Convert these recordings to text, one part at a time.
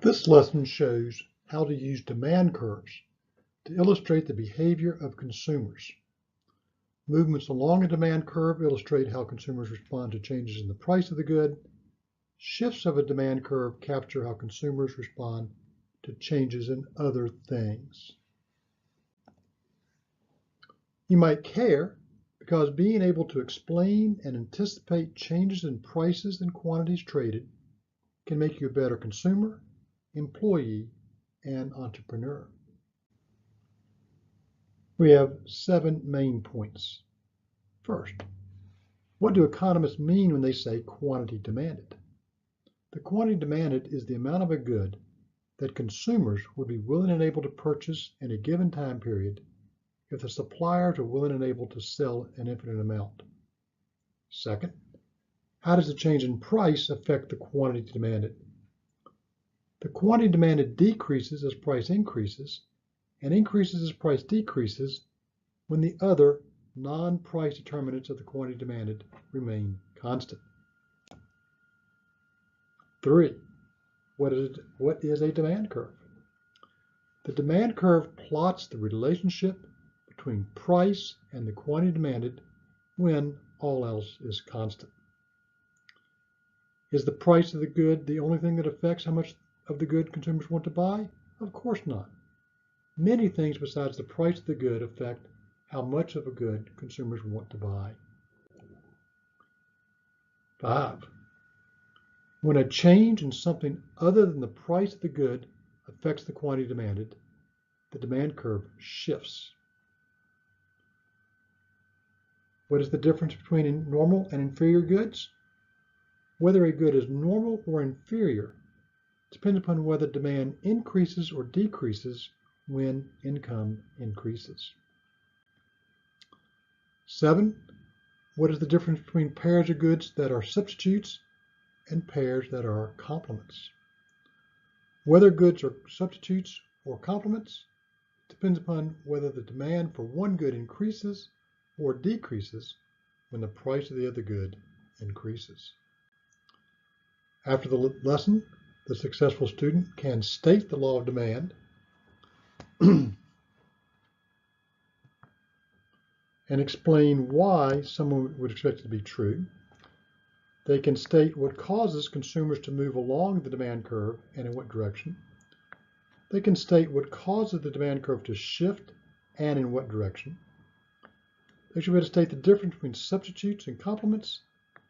This lesson shows how to use demand curves to illustrate the behavior of consumers. Movements along a demand curve illustrate how consumers respond to changes in the price of the good. Shifts of a demand curve capture how consumers respond to changes in other things. You might care because being able to explain and anticipate changes in prices and quantities traded can make you a better consumer, employee, and entrepreneur. We have 7 main points. First, what do economists mean when they say quantity demanded? The quantity demanded is the amount of a good that consumers would be willing and able to purchase in a given time period if the suppliers are willing and able to sell an infinite amount. Second, how does the change in price affect the quantity demanded? The quantity demanded decreases as price increases and increases as price decreases when the other non-price determinants of the quantity demanded remain constant. 3. What is a demand curve? The demand curve plots the relationship between price and the quantity demanded when all else is constant. Is the price of the good the only thing that affects how much of the good consumers want to buy? Of course not. Many things besides the price of the good affect how much of a good consumers want to buy. 5. When a change in something other than the price of the good affects the quantity demanded, the demand curve shifts. What is the difference between normal and inferior goods? Whether a good is normal or inferior depends upon whether demand increases or decreases when income increases. 7. What is the difference between pairs of goods that are substitutes and pairs that are complements? Whether goods are substitutes or complements depends upon whether the demand for one good increases or decreases when the price of the other good increases. After the lesson, the successful student can state the law of demand and explain why someone would expect it to be true. They can state what causes consumers to move along the demand curve and in what direction. They can state what causes the demand curve to shift and in what direction. They should be able to state the difference between substitutes and complements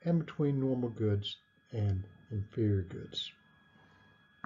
and between normal goods and inferior goods.